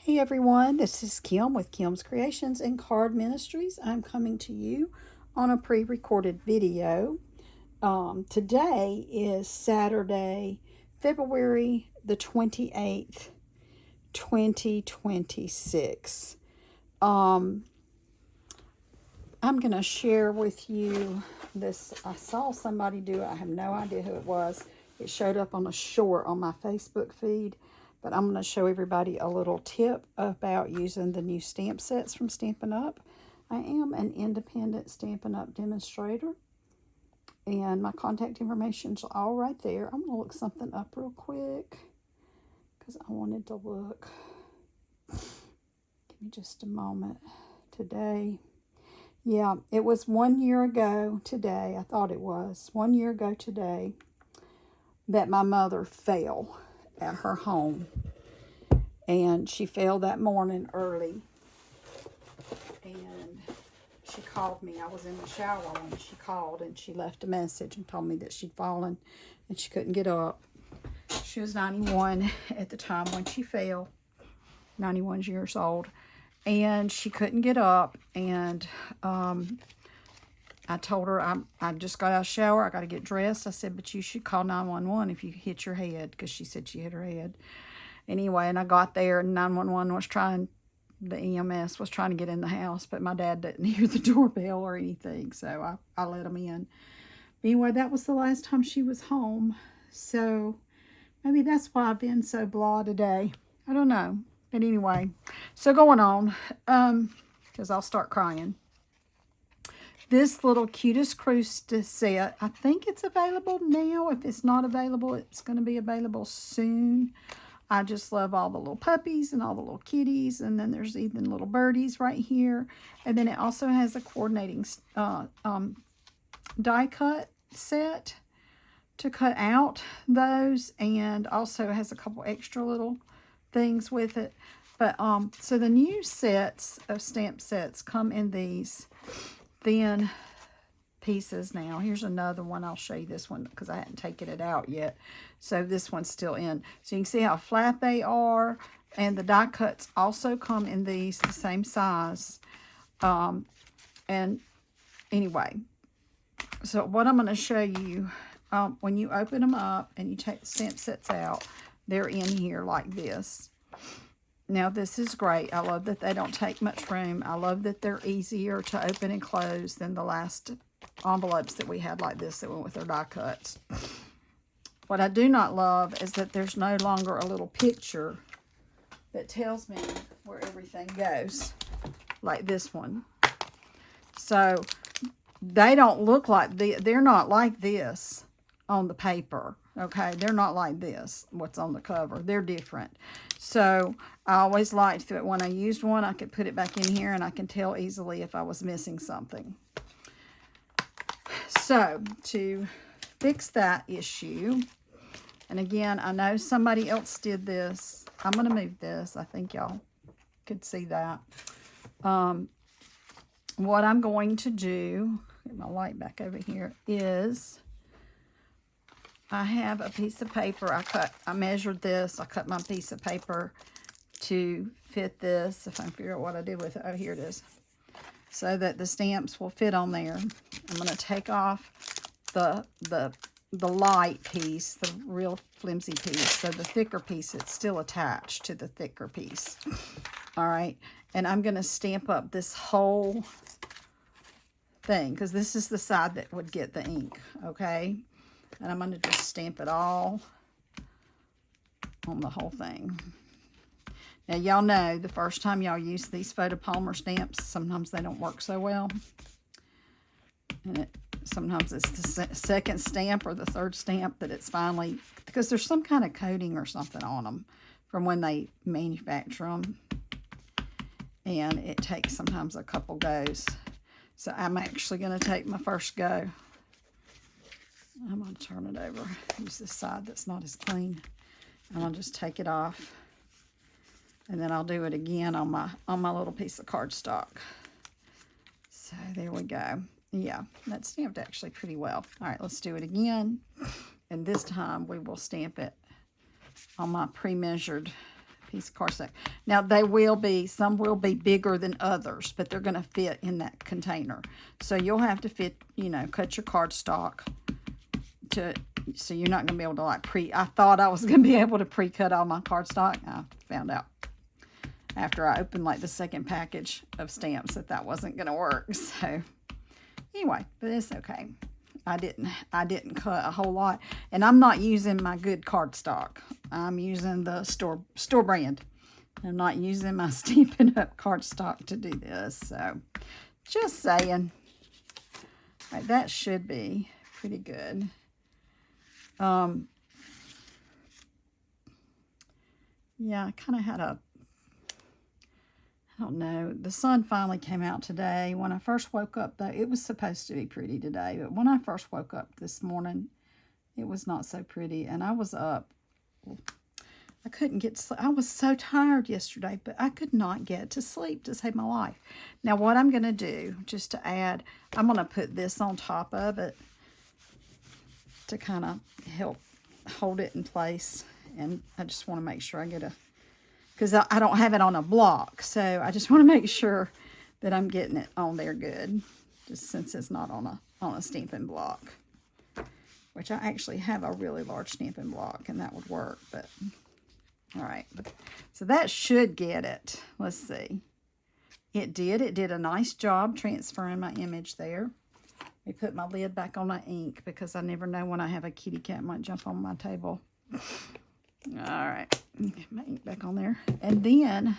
Hey everyone, this is Kim with Kim's Creations and Card Ministries. I'm coming to you on a pre-recorded video. Today is Saturday, February the 28th, 2026. I'm going to share with you this. I saw somebody do it. I have no idea who it was. It showed up on a short on my Facebook feed. But I'm going to show everybody a little tip about using the new stamp sets from Stampin' Up. I am an independent Stampin' Up demonstrator. And my contact information's all right there. I'm going to look something up real quick because I wanted to look. Give me just a moment. Today. Yeah, it was 1 year ago today. I thought it was 1 year ago today that my mother fell at her home, and she fell that morning early, and she called me. I was in the shower when she called, and she left a message and told me that she'd fallen and she couldn't get up. She was 91 at the time when she fell, 91 years old, and she couldn't get up. And I told her, I just got out of the shower. I got to get dressed. I said, but you should call 911 if you hit your head, because she said she hit her head. Anyway, and I got there, and 911 was trying, the EMS was trying to get in the house, but my dad didn't hear the doorbell or anything, so I let him in. But anyway, that was the last time she was home. So maybe that's why I've been so blah today. I don't know. But anyway, so going on, because I'll start crying. This little Cutest Crew set, I think it's available now. If it's not available, it's going to be available soon. I just love all the little puppies and all the little kitties. And then there's even little birdies right here. And then it also has a coordinating die cut set to cut out those. And also has a couple extra little things with it. But so the new sets of stamp sets come in these thin pieces now. Here's another one. I'll show you this one because I hadn't taken it out yet. So this one's still in. So you can see how flat they are. And the die cuts also come in these the same size. And anyway, so what I'm going to show you, when you open them up and you take the stamp sets out, they're in here like this. Now, this is great. I love that they don't take much room. I love that they're easier to open and close than the last envelopes that we had like this that went with our die cuts. What I do not love is that there's no longer a little picture that tells me where everything goes, like this one. So, they don't look like, they're not like this on the paper. Okay, they're not like this, what's on the cover. They're different. So, I always liked that when I used one, I could put it back in here and I can tell easily if I was missing something. So, to fix that issue, and again, I know somebody else did this. I'm going to move this. I think y'all could see that. What I'm going to do, get my light back over here, is I have a piece of paper. I measured this. I cut my piece of paper to fit this. If I can figure out what I did with it. Oh, here it is. So that the stamps will fit on there. I'm going to take off the light piece, the real flimsy piece. So the thicker piece, it's still attached to the thicker piece. All right. And I'm going to stamp up this whole thing, because this is the side that would get the ink. Okay. And I'm going to just stamp it all on the whole thing. Now, y'all know the first time y'all use these photopolymer stamps, sometimes they don't work so well. And sometimes it's the second stamp or the third stamp that it's finally, because there's some kind of coating or something on them from when they manufacture them. And it takes sometimes a couple goes. So I'm actually going to take my first go. I'm going to turn it over. Use this side that's not as clean. And I'll just take it off. And then I'll do it again on my little piece of cardstock. So there we go. Yeah, that stamped actually pretty well. All right, let's do it again. And this time we will stamp it on my pre-measured piece of cardstock. Now, they will be, some will be bigger than others, but they're going to fit in that container. So you'll have to fit, you know, cut your cardstock to, so you're not going to be able to like I thought I was going to be able to pre-cut all my cardstock. I found out after I opened like the second package of stamps that wasn't going to work. So anyway, but it's okay. I didn't cut a whole lot, and I'm not using my good cardstock. I'm using the store brand. I'm not using my Stampin' Up cardstock to do this. So just saying. All right, that should be pretty good. Yeah, I kind of had a, I don't know, the sun finally came out today. When I first woke up, though, it was supposed to be pretty today. But when I first woke up this morning, it was not so pretty. And I was up. I couldn't get to sleep. I was so tired yesterday, but I could not get to sleep to save my life. Now, what I'm going to do, just to add, I'm going to put this on top of it to kind of help hold it in place. And I just want to make sure I get a, because I don't have it on a block, so I just want to make sure that I'm getting it on there good, just since it's not on a stamping block, which I actually have a really large stamping block, and that would work, but all right. So that should get it. Let's see. It did. It did a nice job transferring my image there. Let me put my lid back on my ink, because I never know when I have a kitty cat might jump on my table. All right, get my ink back on there. And then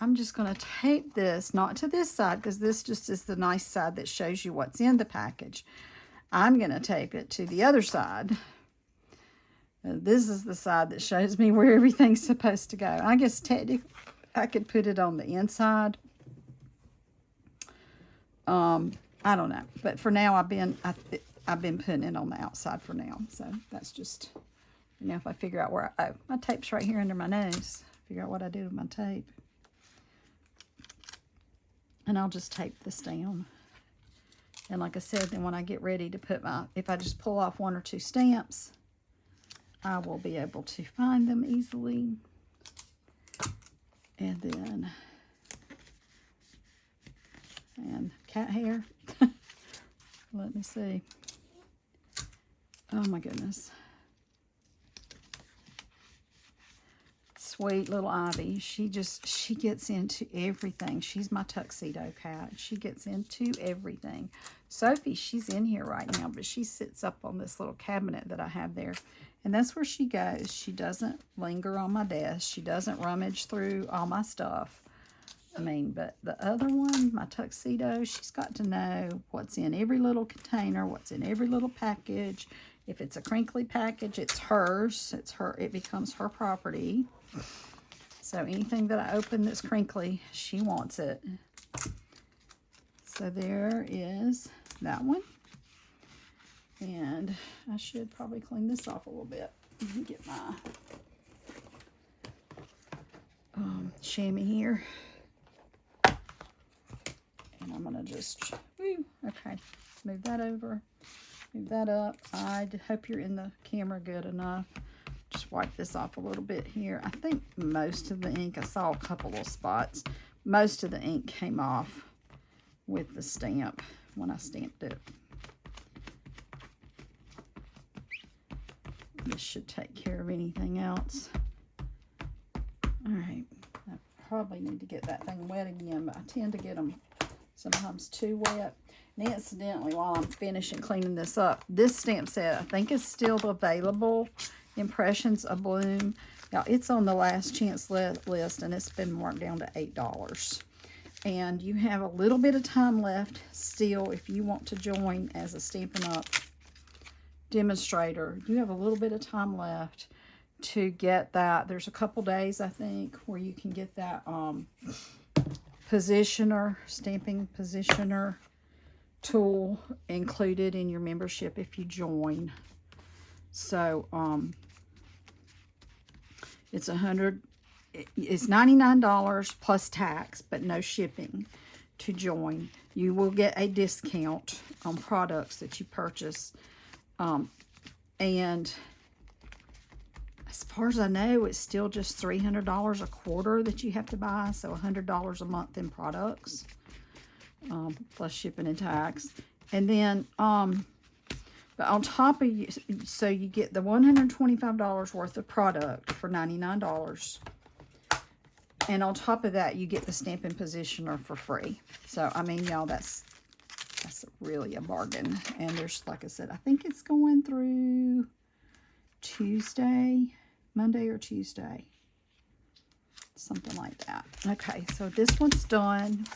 I'm just going to tape this, not to this side, because this just is the nice side that shows you what's in the package. I'm going to tape it to the other side. This is the side that shows me where everything's supposed to go. I guess technically I could put it on the inside. I don't know, but for now I've been putting it on the outside for now. So that's just. Now, if I figure out where oh, my tape's right here under my nose. Figure out what I do with my tape. And I'll just tape this down. And like I said, then when I get ready to put if I just pull off 1 or 2 stamps, I will be able to find them easily. And then, and cat hair. Let me see. Oh my goodness. Sweet little Ivy. She gets into everything. She's my tuxedo cat. She gets into everything. Sophie, she's in here right now, but she sits up on this little cabinet that I have there. And that's where she goes. She doesn't linger on my desk. She doesn't rummage through all my stuff. I mean, but the other one, my tuxedo, she's got to know what's in every little container, what's in every little package. If it's a crinkly package, it's hers. It's her. It becomes her property. So anything that I open that's crinkly, she wants it. So there is that one. And I should probably clean this off a little bit. Let me get my chamois here. And I'm going to just, okay, move that over. Move that up. I hope you're in the camera good enough. Just wipe this off a little bit here. I think most of the ink, I saw a couple of spots. Most of the ink came off with the stamp when I stamped it. This should take care of anything else. All right. I probably need to get that thing wet again, but I tend to get them sometimes too wet. And incidentally, while I'm finishing cleaning this up, this stamp set I think is still available. Impressions of Bloom. Now, it's on the last chance list, and it's been marked down to $8. And you have a little bit of time left still if you want to join as a Stampin' Up demonstrator. You have a little bit of time left to get that. There's a couple days, I think, where you can get that positioner, stamping positioner tool included in your membership if you join. So it's $99 plus tax, but no shipping to join. You will get a discount on products that you purchase. And I as far as I know, it's still just $300 a quarter that you have to buy, so $100 a month in products, plus shipping and tax. And then, but on top of you, so you get the $125 worth of product for $99. And on top of that, you get the Stampin' Positioner for free. So, I mean, y'all, that's really a bargain. And there's, like I said, I think it's going through Tuesday, Monday or Tuesday. Something like that. Okay, so this one's done.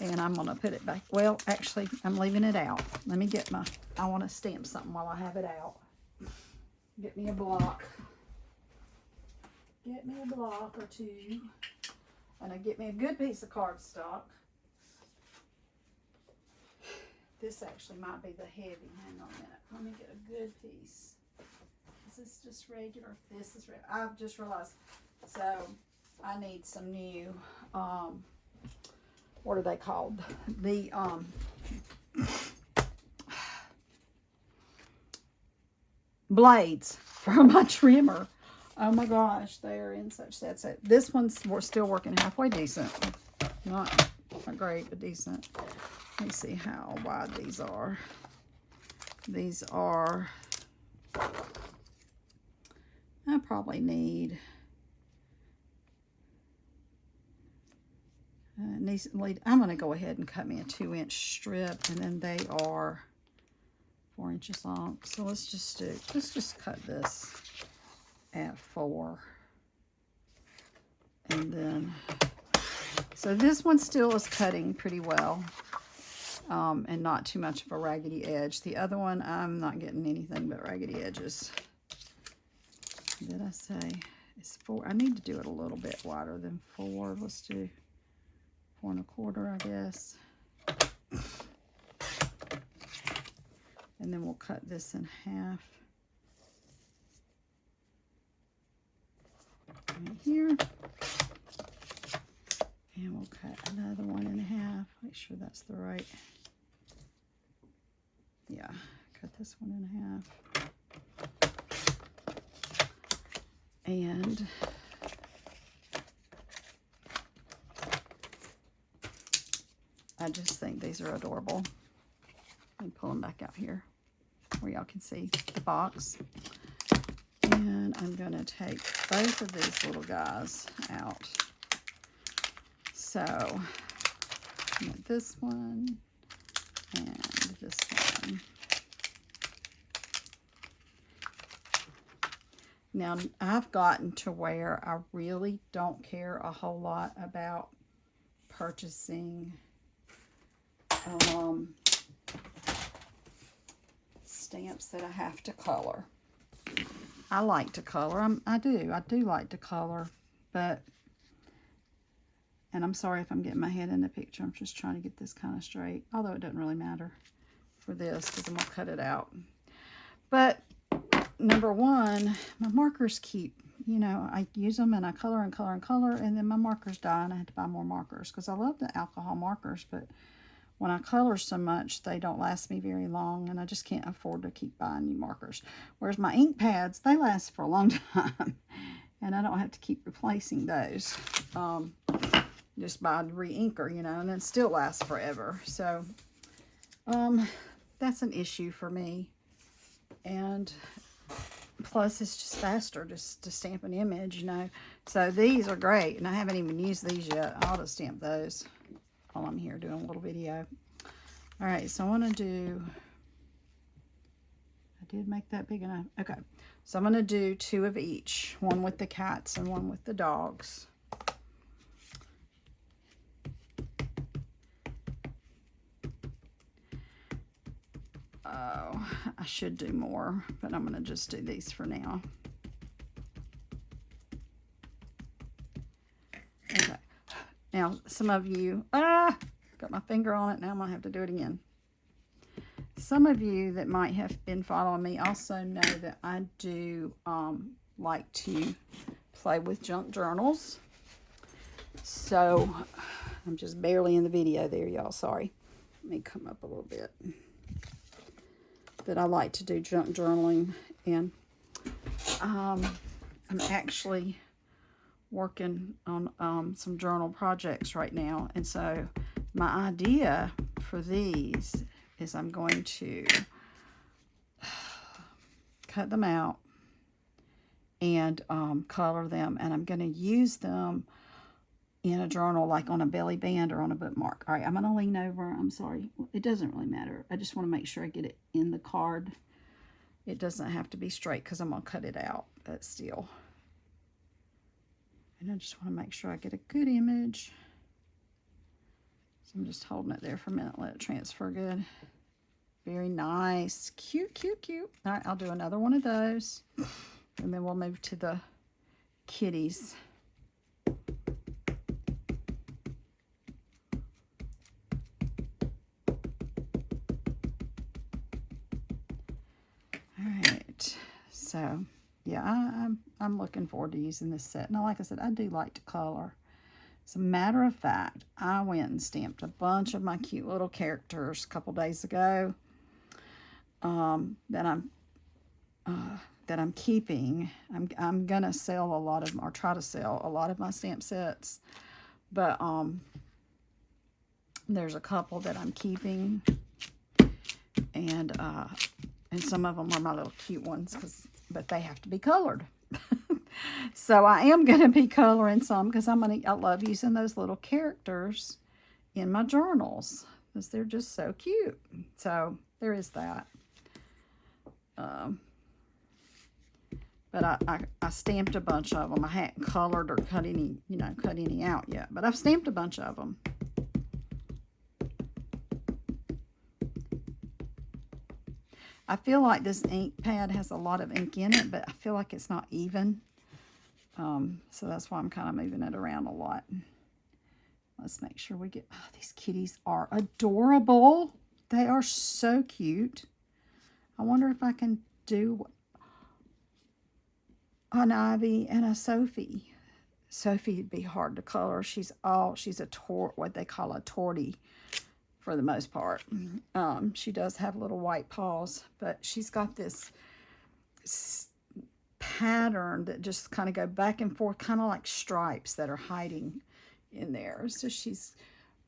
And I'm going to put it back. Well, actually, I'm leaving it out. Let me get my, I want to stamp something while I have it out. Get me a block. Get me a block or two. And I get me a good piece of cardstock. This actually might be the heavy. Hang on a minute. Let me get a good piece. Is this just regular? This is regular. I've just realized. So, I need some new, what are they called? The, blades for my trimmer. Oh my gosh, they are in such sad state. This one's we're still working halfway decent. Not great, but decent. Let me see how wide these are. These are, I probably need, I'm going to go ahead and cut me a 2-inch strip, and then they are 4 inches long. So let's just cut this at 4. And then, so this one still is cutting pretty well, and not too much of a raggedy edge. The other one, I'm not getting anything but raggedy edges. Did I say it's 4? I need to do it a little bit wider than 4. Let's do 4 1/4, I guess. And then we'll cut this in half. Right here. And we'll cut another 1 1/2. Make sure that's the right. Yeah, cut this 1 1/2. And I just think these are adorable. Let me pull them back out here where y'all can see the box. And I'm going to take both of these little guys out. So, this one and this one. Now, I've gotten to where I really don't care a whole lot about purchasing stamps that I have to color. I like to color. I do like to color, but, and I'm sorry if I'm getting my head in the picture. I'm just trying to get this kind of straight, although it doesn't really matter for this because I'm going to cut it out. But number one, my markers keep, you know, I use them and I color and color and color, and then my markers die and I have to buy more markers because I love the alcohol markers, but when I color so much, they don't last me very long, and I just can't afford to keep buying new markers. Whereas my ink pads, they last for a long time, and I don't have to keep replacing those just by re-inker, you know, and it still lasts forever. So that's an issue for me. And plus, it's just faster just to stamp an image, you know. So these are great, and I haven't even used these yet. I ought to stamp those while I'm here doing a little video. All right, so I want to do, I did make that big enough. Okay, so I'm going to do 2 of each, one with the cats and one with the dogs. Oh, I should do more, but I'm going to just do these for now. Okay. Now, some of you, got my finger on it. Now I'm going to have to do it again. Some of you that might have been following me also know that I do like to play with junk journals. So, I'm just barely in the video there, y'all. Sorry. Let me come up a little bit. That I like to do junk journaling in. I'm actually working on some journal projects right now. And so my idea for these is I'm going to cut them out and color them. And I'm going to use them in a journal, like on a belly band or on a bookmark. All right, I'm going to lean over. I'm sorry. It doesn't really matter. I just want to make sure I get it in the card. It doesn't have to be straight because I'm going to cut it out, but still. And I just want to make sure I get a good image. So I'm just holding it there for a minute, let it transfer good. Very nice. Cute, cute, cute. All right, I'll do another one of those. And then we'll move to the kitties. So, yeah, I'm looking forward to using this set. Now, like I said, I do like to color. As a matter of fact, I went and stamped a bunch of my cute little characters a couple days ago that I'm keeping. I'm gonna sell a lot of them, or try to sell a lot of my stamp sets, but there's a couple that I'm keeping, and some of them are my little cute ones, but they have to be colored. So I am going to be coloring some because I love using those little characters in my journals because they're just so cute. So there is that. But I stamped a bunch of them. I hadn't colored or cut any out yet, but I've stamped a bunch of them. I feel like this ink pad has a lot of ink in it, but I feel like it's not even. So that's why I'm kind of moving it around a lot. Let's make sure we get... Oh, these kitties are adorable. They are so cute. I wonder if I can do an Ivy and a Sophie. Sophie would be hard to color. She's what they call a tortie for the most part. She does have little white paws, but she's got this pattern that just kind of go back and forth, kind of like stripes that are hiding in there. So she's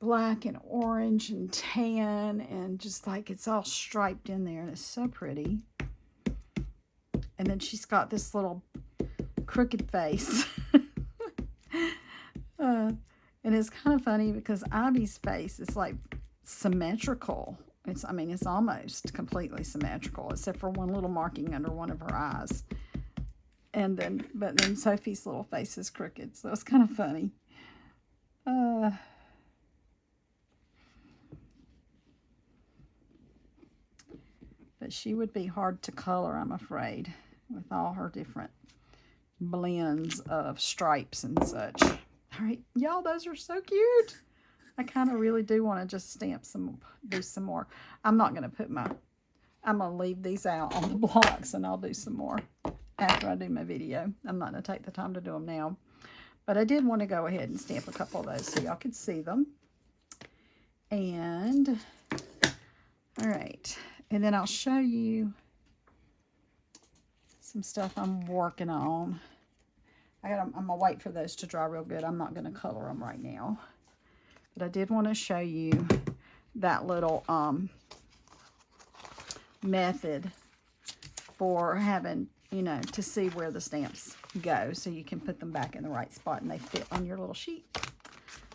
black and orange and tan, and just like it's all striped in there, and it's so pretty. And then she's got this little crooked face. And it's kind of funny because Ivy's face is like symmetrical. It's almost completely symmetrical, except for one little marking under one of her eyes. But then Sophie's little face is crooked, so it's kind of funny. But she would be hard to color, I'm afraid, with all her different blends of stripes and such. All right, y'all, those are so cute. I kind of really do want to just do some more. I'm not going to I'm going to leave these out on the blocks, and I'll do some more after I do my video. I'm not going to take the time to do them now. But I did want to go ahead and stamp a couple of those so y'all could see them. And, all right. And then I'll show you some stuff I'm working on. I'm going to wait for those to dry real good. I'm not going to color them right now. But I did want to show you that little method for having, to see where the stamps go, so you can put them back in the right spot and they fit on your little sheet.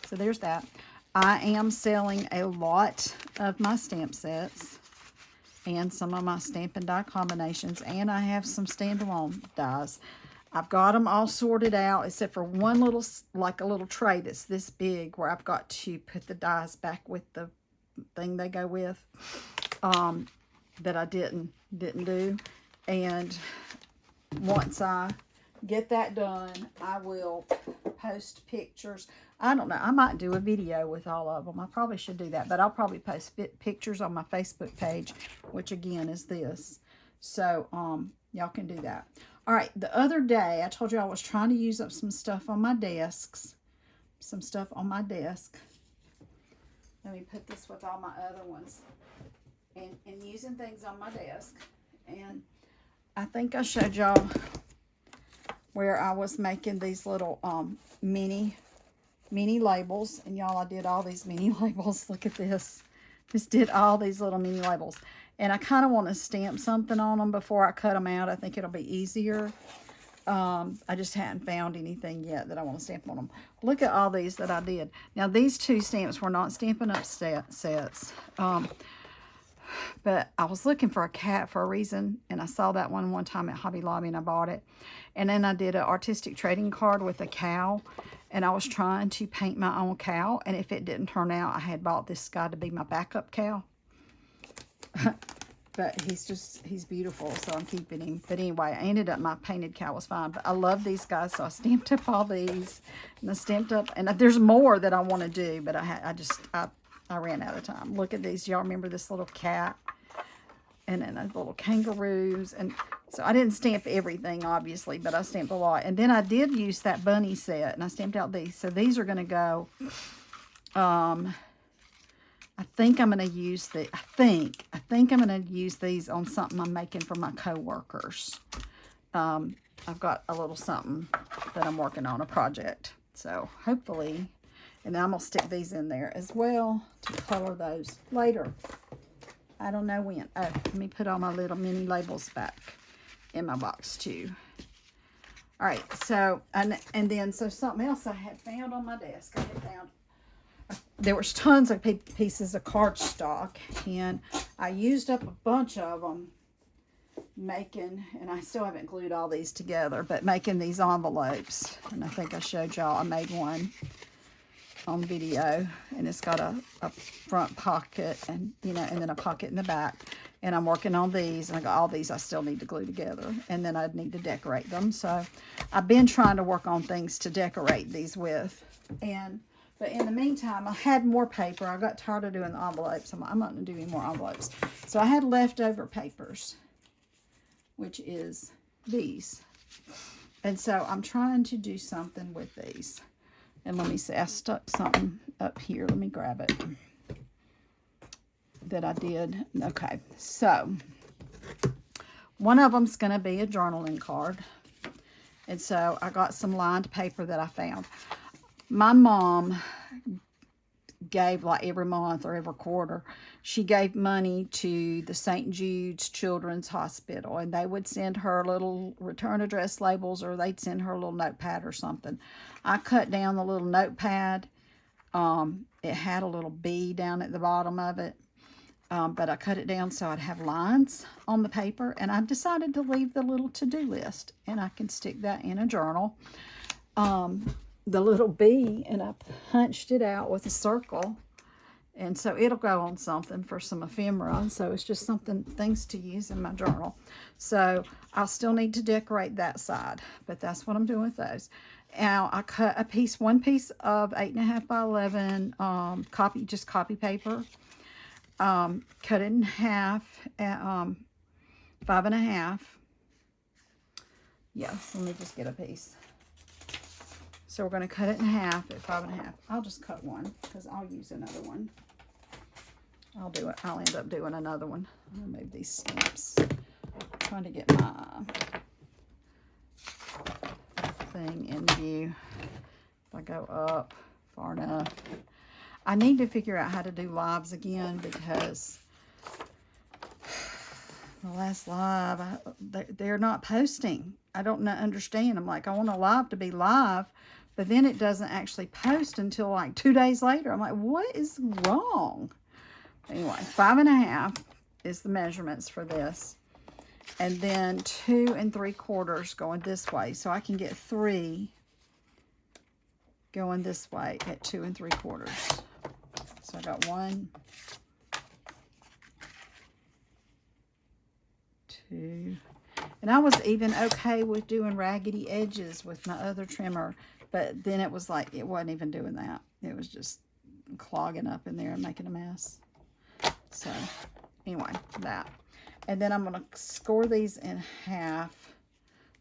So there's that. I am selling a lot of my stamp sets and some of my Stampin' die combinations, and I have some standalone dies. I've got them all sorted out except for one little, like a little tray that's this big, where I've got to put the dies back with the thing they go with, that I didn't do. And once I get that done, I will post pictures. I don't know, I might do a video with all of them. I probably should do that, but I'll probably post pictures on my Facebook page, which again is this. So y'all can do that. All right, the other day I told you I was trying to use up some stuff on my desks. Let me put this with all my other ones. And using things on my desk. And I think I showed y'all where I was making these little mini labels. And y'all, I did all these mini labels. Look at this. Just did all these little mini labels. And I kind of want to stamp something on them before I cut them out. I think it'll be easier. I just hadn't found anything yet that I want to stamp on them. Look at all these that I did. Now, these two stamps were not Stampin' Up sets. But I was looking for a cat for a reason, and I saw that one time at Hobby Lobby, and I bought it. And then I did an artistic trading card with a cow, and I was trying to paint my own cow, and if it didn't turn out, I had bought this guy to be my backup cow. But he's beautiful, so I'm keeping him. But anyway, I ended up, my painted cow was fine. But I love these guys, so I stamped up all these, and I stamped up, and there's more that I want to do, but I ran out of time. Look at these. Y'all remember this little cat? And then those little kangaroos. And so I didn't stamp everything, obviously, but I stamped a lot. And then I did use that bunny set, and I stamped out these. So these are going to go, I think I'm going to use the, I think I'm going to use these on something I'm making for my co-workers. I've got a little something that I'm working on, a project. So hopefully... And then I'm going to stick these in there as well to color those later. I don't know when. Oh, let me put all my little mini labels back in my box too. All right, so, and then, so something else I had found on my desk. I had found, there was tons of pieces of cardstock, and I used up a bunch of them making, and I still haven't glued all these together, but making these envelopes. And I think I showed y'all, I made one on video, and it's got a front pocket, and and then a pocket in the back, and I'm working on these, and I got all these I still need to glue together, and then I'd need to decorate them. So I've been trying to work on things to decorate these with, but in the meantime I had more paper. I got tired of doing the envelopes. I'm not going to do any more envelopes. So I had leftover papers, which is these, and so I'm trying to do something with these. And let me see, I stuck something up here. Let me grab it that I did. Okay, so one of them's going to be a journaling card. And so I got some lined paper that I found. My mom gave, like every month or every quarter, she gave money to the St. Jude's Children's Hospital, and they would send her little return address labels, or they'd send her a little notepad or something. I cut down the little notepad. It had a little B down at the bottom of it, but I cut it down so I'd have lines on the paper, and I decided to leave the little to-do list, and I can stick that in a journal. The little B, and I punched it out with a circle, and so it'll go on something for some ephemera. And so it's just things to use in my journal. So I'll still need to decorate that side, but that's what I'm doing with those. Now I cut one piece of 8.5 by 11 copy paper. Cut it in half at 5.5. Yeah, let me just get a piece. So we're going to cut it in half at 5.5. I'll just cut one because I'll use another one. I'll end up doing another one. I'll move these stamps. I'm trying to get my thing in view. If I go up far enough. I need to figure out how to do lives again, because the last live, they're not posting. I don't understand. I'm like, I want a live to be live, but then it doesn't actually post until like 2 days later. I'm like, what is wrong? Anyway, 5.5 is the measurements for this. And then 2 3/4 going this way. So I can get 3 going this way at 2 3/4. So I got 1, 2. And I was even okay with doing raggedy edges with my other trimmer, but then it was like, it wasn't even doing that. It was just clogging up in there and making a mess. So anyway, that. And then I'm going to score these in half.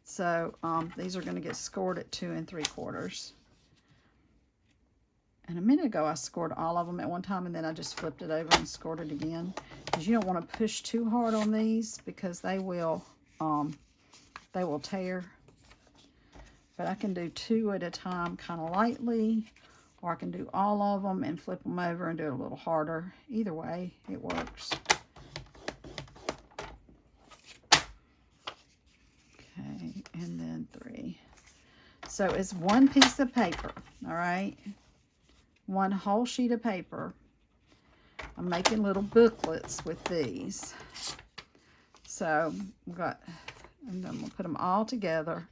So these are going to get scored at 2 3/4. And a minute ago I scored all of them at one time, and then I just flipped it over and scored it again. Because you don't want to push too hard on these, because they will tear. but I can do 2 at a time kind of lightly, or I can do all of them and flip them over and do it a little harder. Either way, it works. Okay, and then 3. So it's 1 piece of paper, all right? 1 whole sheet of paper. I'm making little booklets with these. So we've got, and then we'll put them all together.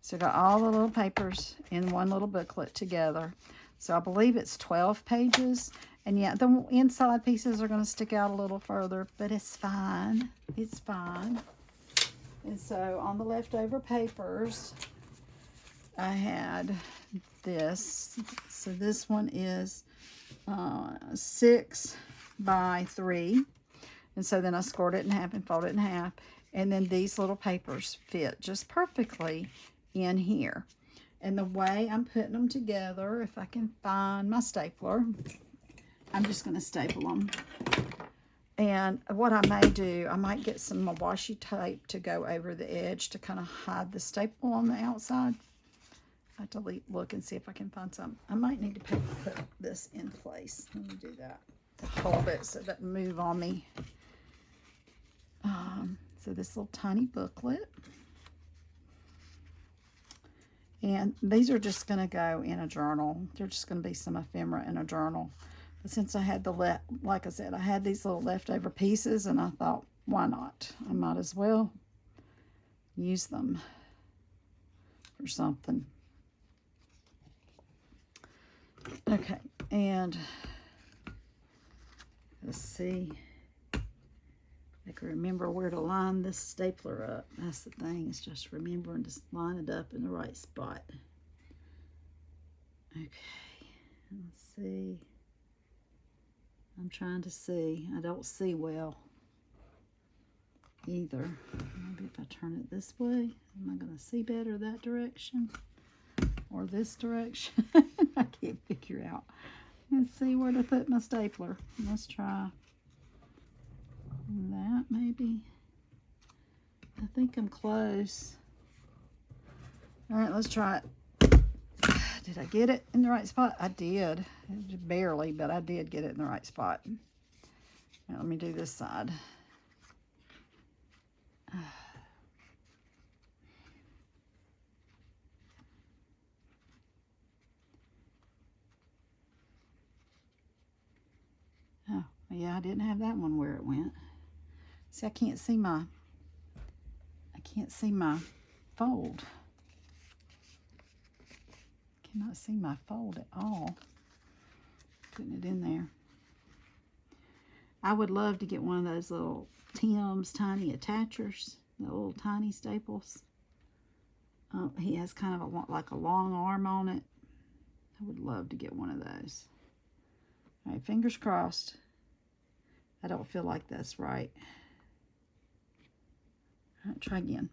So I got all the little papers in 1 little booklet together. So I believe it's 12 pages. And yeah, the inside pieces are going to stick out a little further, but it's fine. It's fine. And so on the leftover papers, I had this. So this one is 6 by 3. And so then I scored it in half and folded it in half. And then these little papers fit just perfectly in here. And the way I'm putting them together, if I can find my stapler, I'm just going to staple them. And what I may do, I might get some washi tape to go over the edge to kind of hide the staple on the outside. I have to look and see if I can find some. I might need to put this in place. Let me do that to hold it so it doesn't move on me. So this little tiny booklet. And these are just going to go in a journal. They're just going to be some ephemera in a journal. But since I had like I said, I had these little leftover pieces, and I thought, why not? I might as well use them for something. Okay, and let's see. I can remember where to line this stapler up. That's the thing, it's just remembering to line it up in the right spot. Okay, let's see. I'm trying to see. I don't see well either. Maybe if I turn it this way, am I going to see better that direction or this direction? I can't figure out. Let's see where to put my stapler. Let's try that maybe. I think I'm close. All right, let's try it. Did I get it in the right spot? I did. Barely, but I did get it in the right spot. Now, let me do this side. Oh, yeah, I didn't have that one where it went. See, I can't see my fold. Cannot see my fold at all. Putting it in there. I would love to get one of those little Tim's tiny attachers, the little tiny staples. He has kind of like a long arm on it. I would love to get one of those. All right, fingers crossed. I don't feel like that's right. All right, try again.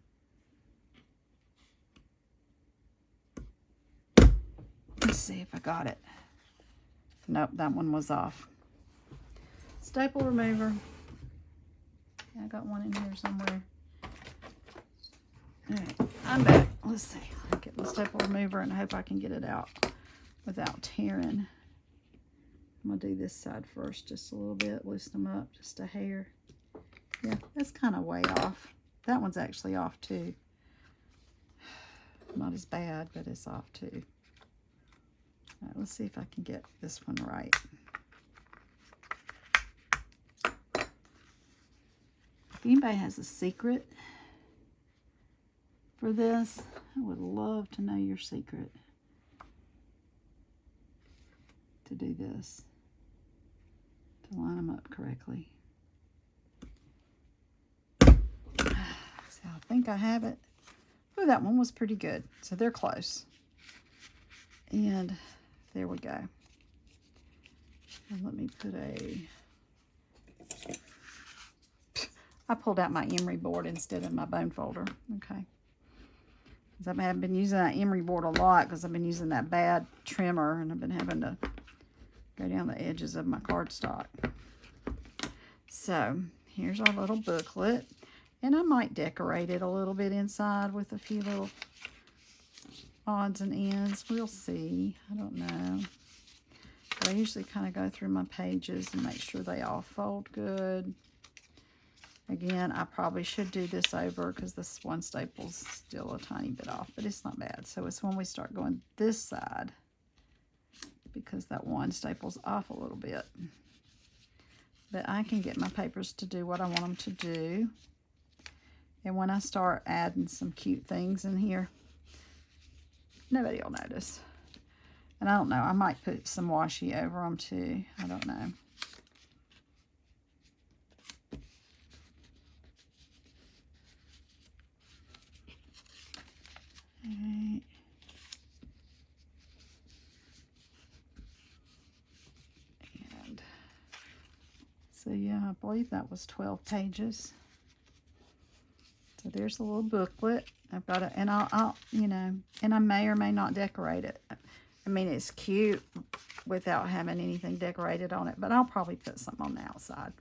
Let's see if I got it. Nope, that one was off. Staple remover. I got one in here somewhere. All right, I'm back. Let's see. I'll get the staple remover and I hope I can get it out without tearing. I'm going to do this side first just a little bit. Loosen them up just a hair. Yeah, that's kind of way off. That one's actually off too. Not as bad, but it's off too. All right, let's see if I can get this one right. If anybody has a secret for this, I would love to know your secret to do this, to line them up correctly. So I think I have it. Oh, that one was pretty good. So they're close. And there we go. And let me put I pulled out my emery board instead of my bone folder. Okay. Because I have been using that emery board a lot because I've been using that bad trimmer and I've been having to go down the edges of my cardstock. So here's our little booklet. And I might decorate it a little bit inside with a few little odds and ends. We'll see. I don't know. But I usually kind of go through my pages and make sure they all fold good. Again, I probably should do this over because this one staple's still a tiny bit off, but it's not bad. So it's when we start going this side because that one staple's off a little bit. But I can get my papers to do what I want them to do. And when I start adding some cute things in here, nobody will notice. And I don't know, I might put some washi over them too. I don't know. Alright. And so yeah, I believe that was 12 pages. So there's a little booklet. I've got it, and I'll, you know, and I may or may not decorate it. I mean, it's cute without having anything decorated on it, but I'll probably put something on the outside.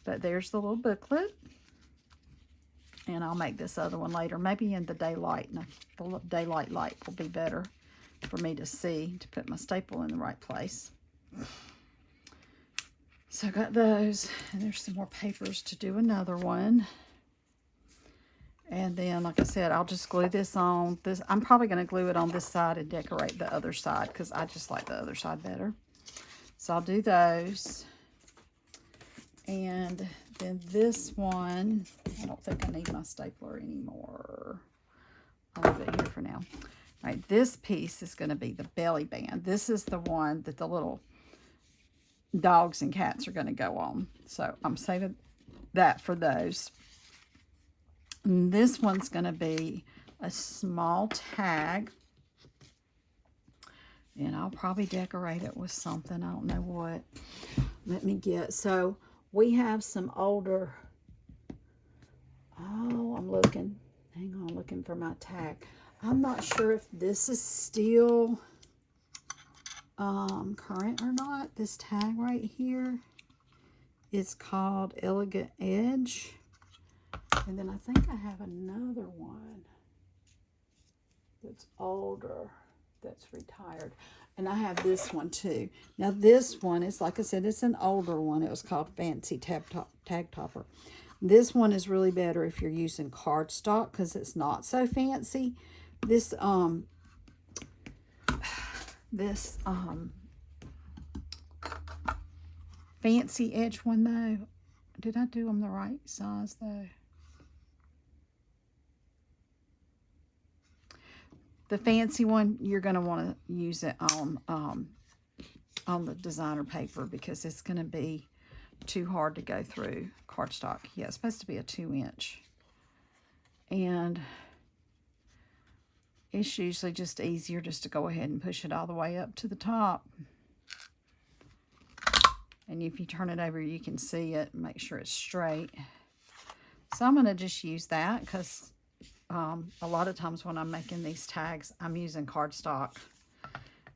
But there's the little booklet. And I'll make this other one later, maybe in the daylight. And the daylight light will be better for me to see, to put my staple in the right place. So I got those, and there's some more papers to do another one. And then, like I said, I'll just glue this on. I'm probably going to glue it on this side and decorate the other side because I just like the other side better. So I'll do those. And then this one, I don't think I need my stapler anymore. I'll leave it here for now. All right, this piece is going to be the belly band. This is the one that the little dogs and cats are going to go on. So I'm saving that for those. And this one's going to be a small tag. And I'll probably decorate it with something. I don't know what. Let me get. So we have some older. Oh, I'm looking. Hang on, looking for my tag. I'm not sure if this is still current or not. This tag right here is called Elegant Edge. And then I think I have another one that's older, that's retired. And I have this one too. Now this one is, like I said, it's an older one. It was called Fancy Tag Topper. This one is really better if you're using cardstock because it's not so fancy. This Fancy Edge one though, did I do them the right size though? The fancy one, you're going to want to use it on the designer paper because it's going to be too hard to go through cardstock. Yeah, it's supposed to be a 2-inch. And it's usually just easier just to go ahead and push it all the way up to the top. And if you turn it over, you can see it and make sure it's straight. So I'm going to just use that because a lot of times when I'm making these tags, I'm using cardstock.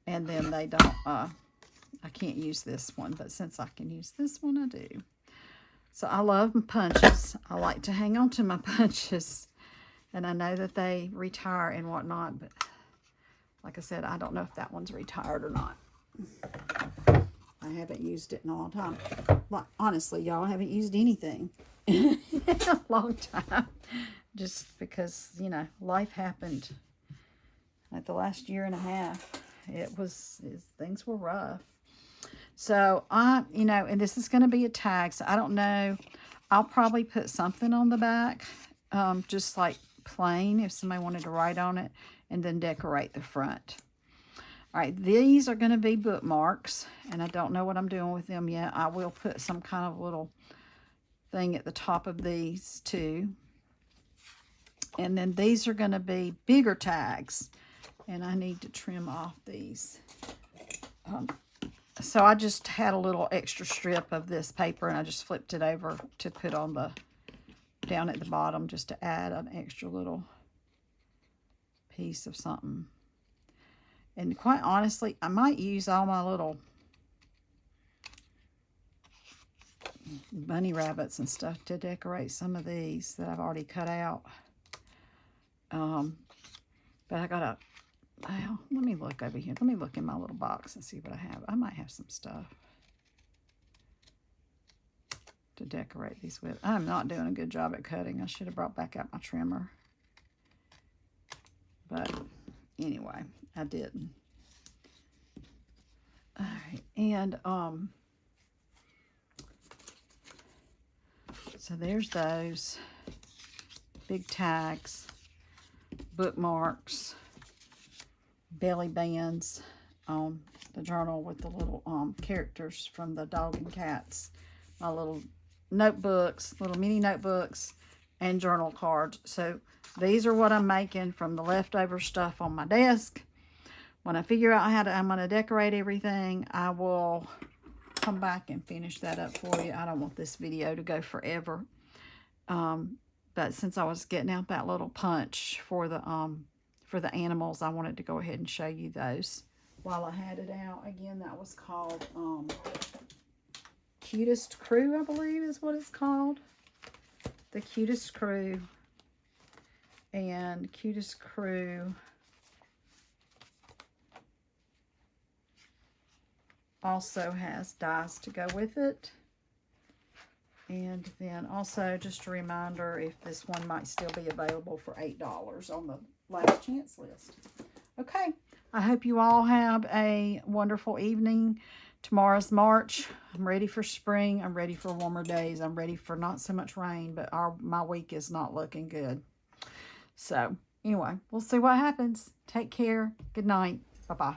And then they don't, I can't use this one. But since I can use this one, I do. So I love punches. I like to hang on to my punches. And I know that they retire and whatnot. But like I said, I don't know if that one's retired or not. I haven't used it in a long time. Like, honestly, y'all, I haven't used anything in a long time. Just because, you know, life happened. Like the last year and a half, things were rough. So, you know, and this is going to be a tag. So, I don't know. I'll probably put something on the back. Just like plain if somebody wanted to write on it. And then decorate the front. All right, these are going to be bookmarks, and I don't know what I'm doing with them yet. I will put some kind of little thing at the top of these too. And then these are going to be bigger tags, and I need to trim off these. So I just had a little extra strip of this paper, and I just flipped it over to put on the down at the bottom just to add an extra little piece of something. And quite honestly, I might use all my little bunny rabbits and stuff to decorate some of these that I've already cut out. But I gotta Well, let me look over here. Let me look in my little box and see what I have. I might have some stuff to decorate these with. I'm not doing a good job at cutting. I should have brought back out my trimmer. But anyway, I didn't. All right, and so there's those big tags, bookmarks, belly bands on the journal with the little characters from the dog and cats, my little notebooks, little mini notebooks, and journal cards. So these are what I'm making from the leftover stuff on my desk. When I figure out how I'm going to decorate everything, I will come back and finish that up for you. I don't want this video to go forever. But since I was getting out that little punch for the animals, I wanted to go ahead and show you those while I had it out. Again, that was called Cutest Crew, I believe is what it's called. The Cutest Crew. And Cutest Crew also has dies to go with it. And then also just a reminder if this one might still be available for $8 on the last chance list. Okay, I hope you all have a wonderful evening. Tomorrow's March. I'm ready for spring. I'm ready for warmer days. I'm ready for not so much rain, but my week is not looking good. So anyway, we'll see what happens. Take care. Good night. Bye-bye.